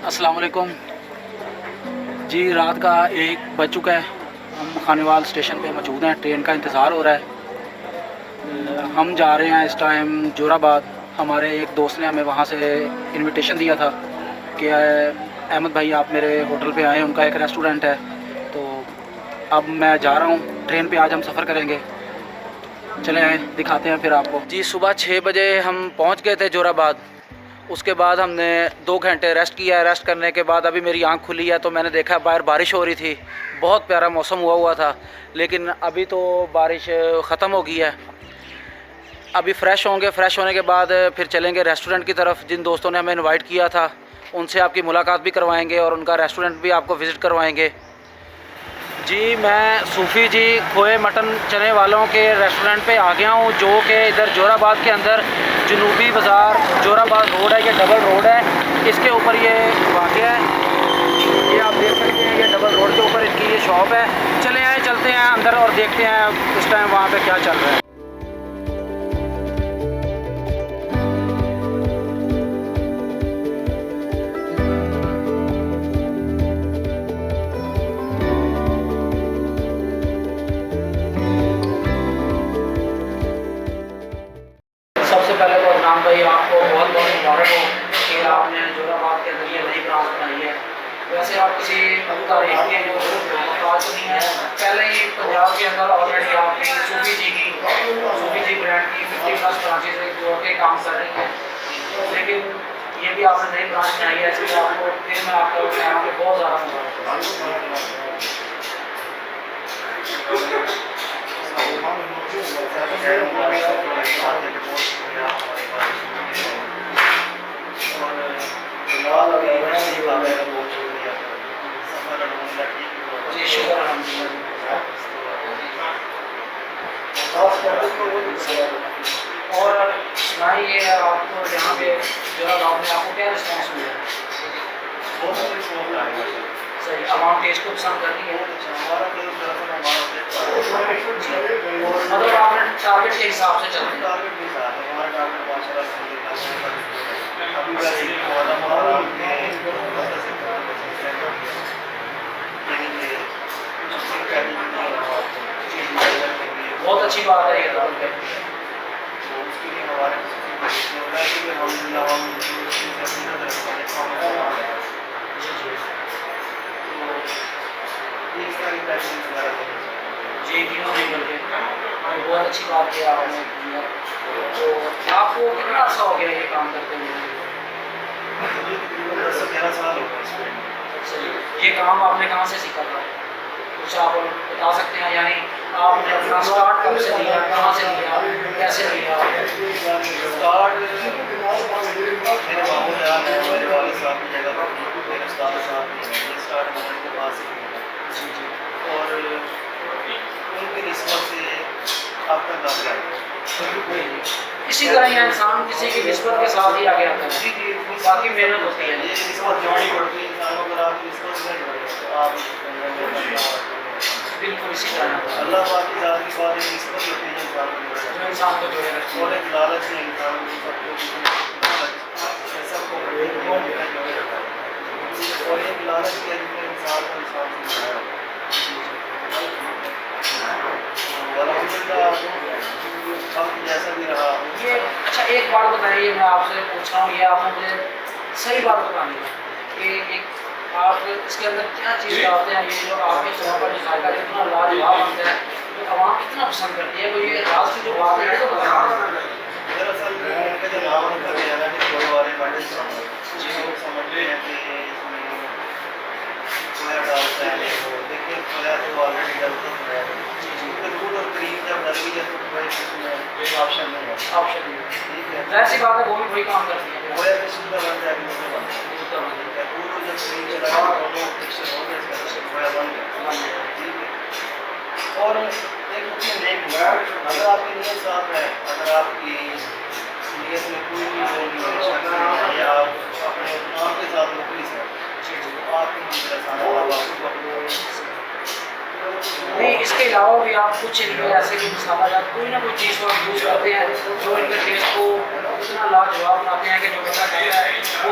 अस्सलाम वालेकुम जी। रात का 1 बज चुका है। हम खानेवाल स्टेशन पे मौजूद हैं। ट्रेन का इंतज़ार हो रहा है। हम जा रहे हैं इस टाइम जोराबाद। हमारे एक दोस्त ने हमें वहाँ से इनविटेशन दिया था कि अहमद भाई आप मेरे होटल पे आए। उनका एक रेस्टोरेंट है, तो अब मैं जा रहा हूँ। ट्रेन पे आज हम सफ़र करेंगे। चले आए, दिखाते हैं फिर आपको। जी सुबह 6 बजे हम पहुँच गए थे जोराबाद। उसके बाद हमने 2 घंटे रेस्ट किया है। रेस्ट करने के बाद अभी मेरी आंख खुली है तो मैंने देखा बाहर बारिश हो रही थी। बहुत प्यारा मौसम हुआ था, लेकिन अभी तो बारिश ख़त्म हो गई है। अभी फ़्रेश होंगे। फ़्रेश होने के बाद फिर चलेंगे रेस्टोरेंट की तरफ। जिन दोस्तों ने हमें इनवाइट किया था उनसे आपकी मुलाकात भी करवाएंगे और उनका रेस्टोरेंट भी आपको विज़िट करवाएंगे। जी मैं सूफ़ी जी खोए मटन चने वालों के रेस्टोरेंट पे आ गया हूँ, जो कि इधर जोराबाद के अंदर जनूबी बाज़ार जोराबाद रोड है। ये डबल रोड है, इसके ऊपर ये वाक़या है। ये आप देख सकते हैं, ये डबल रोड के ऊपर इनकी ये शॉप है। चले आए, चलते हैं अंदर और देखते हैं इस टाइम वहाँ पे क्या चल रहा है। सबसे पहले तो इमरान भाई आपको बहुत बहुत मुबारक हो कि आपने जोराबाद के अंदर ये नई ब्रांच बनाई है। वैसे आप किसी तारीख के जो बात नहीं है, पहले ही पंजाब के अंदर ऑलरेडी आपकी सूफी जी ब्रांड की 50+ ब्रांचेज जो कि काम कर रही हैं, लेकिन ये भी आपने नई ब्रांच बनाई है, इसलिए आपको फिर मैं आपको बहुत ज़्यादा मुबारक। जी शुक्र अल्हम्दुलिल्लाह। और सुनाइए आपको यहाँ पे जोराबाद में आपको क्या रिस्पॉन्स मिला? सही, आवाम टेस्ट को पसंद करती है। मतलब आपने टारगेट के हिसाब से चलते हैं। बहुत अच्छी बात है ये तो। जी तीनों दिन के बहुत अच्छी बात है आपने किया। तो आपको कितना अर्सा हो गया ये काम करते हुए? 10-11 साल हो गए। ये काम आपने कहाँ से सीखा था? कुछ आप बता सकते हैं? यानी आपने अपना स्टार्ट कब से लिया, कहाँ से लिया, कैसे लिया? स्टार्ट मेरे मामू जान है, मेरे वालिद साहब की जगह पर मेरे उस्ताद साहब ने स्टार्ट मोहन के पास से किया और उनकी निस्बत से अब तक आ गया। इसी तरह ये इंसान किसी की निस्बत के साथ ही आगे आता है। बाकी मेहनत होती है। ये निस्बत जोड़नी पड़ती है इंसानों को। आप निस्बत से जोड़े आप बिल्कुल इसी तरह अल्लाह पाक की ज़ात की बात है, निस्बत होती है इंसान को जो इंसान को जोड़े रखती और है। एक लालच है इंसान सबको जोड़े रखा है और एक लालच के अंदर इंसान को इंसान से जोड़ा है। जैसा भी रहा ये अच्छा एक बात बताइए, मैं आपसे पूछ रहा हूँ, ये आपने मुझे सही बात बतानी है कि एक आप इसके अंदर क्या चीज़ डालते हैं? ये जो आपके चना का जो जायका इतना लाजवाब बनता है, तो आवाम कितना पसंद करती है, कोई ये राज की जो बात है तो बताना। दरअसल उनका जो नाम रखा गया है कि कोई वाले बड़े समझते हैं कि खोया डालता है, तो देखिए खोया तो ऑलरेडी डलता है, दूध और क्रीम जब डल गई है तो कोई ऑप्शन नहीं है। ऑप्शन ठीक है, ऐसी बात है, वो भी वही काम करती है। खोया भी सुंदर बन जाएगी, दूध बन जाएगा, दूध और जब क्रीम से लगा दोनों मिक्सर हो गए, इसका खोया बन गया। ठीक है, और एक चीज़ देख अगर आपकी नीयत साफ है, अगर आपकी नीयत में कोई भी वो नहीं है या आप अपने काम के साथ मुखलिस है तो आपकी नहीं, इसके अलावा भी आप कुछ इनमें ऐसे भी मसाला या कोई ना कोई चीज़ को यूज़ करते हैं जो इनके टेस्ट को इतना लाजवाब बनाते हैं कि जो बंदा कहता है वो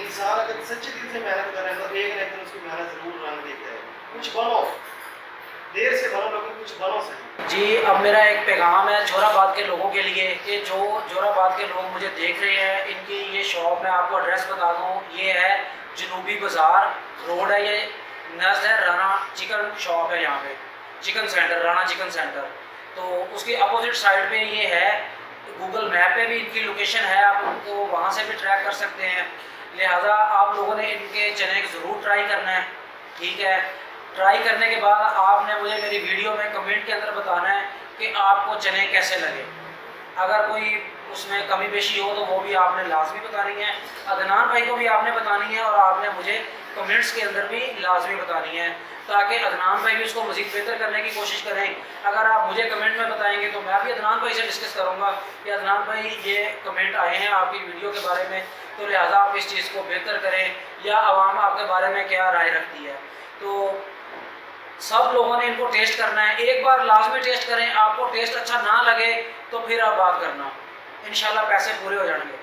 इंसान अगर सच्चे दिल से मेहनत करे तो एक ना एक दिन उसकी मेहनत जरूर रंग देती है। कुछ बनो, देर से बनो लेकिन कुछ बनो सही। जी, अब मेरा एक पैगाम है जोराबाद के लोगों के लिए कि जो जोराबाद के लोग मुझे देख रहे हैं, इनकी ये शॉप, मैं आपको एड्रेस बता दूँ, ये है जनूबी बाज़ार रोड है, ये नज़द है राना चिकन शॉप है, यहाँ पे chicken centre, Rana chicken centre. तो उसके अपोजिट साइड पे ये है, गूगल मैप पे भी इनकी लोकेशन है, आप उनको वहाँ से भी ट्रैक कर सकते हैं। लिहाजा आप लोगों ने इनके चने ज़रूर ट्राई करना है, ठीक है। ट्राई करने के बाद आपने मुझे मेरी वीडियो में कमेंट के अंदर बताना है कि आपको चने कैसे लगे। अगर कोई उसमें कमी पेशी हो तो वो भी आपने लाजमी बतानी है, अदनान भाई को भी आपने बतानी है, और आपने मुझे कमेंट्स के अंदर भी लाजमी बतानी है, ताकि अदनान भाई भी उसको मज़ीद बेहतर करने की कोशिश करें। अगर आप मुझे कमेंट में बताएंगे तो मैं भी अदनान भाई से डिस्कस करूँगा कि अदनान भाई ये कमेंट आए हैं आपकी वीडियो के बारे में, तो लिहाजा आप इस चीज़ को बेहतर करें, या आवाम आपके बारे में क्या राय रखती है। तो सब लोगों ने इनको टेस्ट करना है, एक बार लाजमी टेस्ट करें। आपको टेस्ट अच्छा ना लगे तो फिर आप बात करना, इंशाल्लाह पैसे पूरे हो जाएंगे।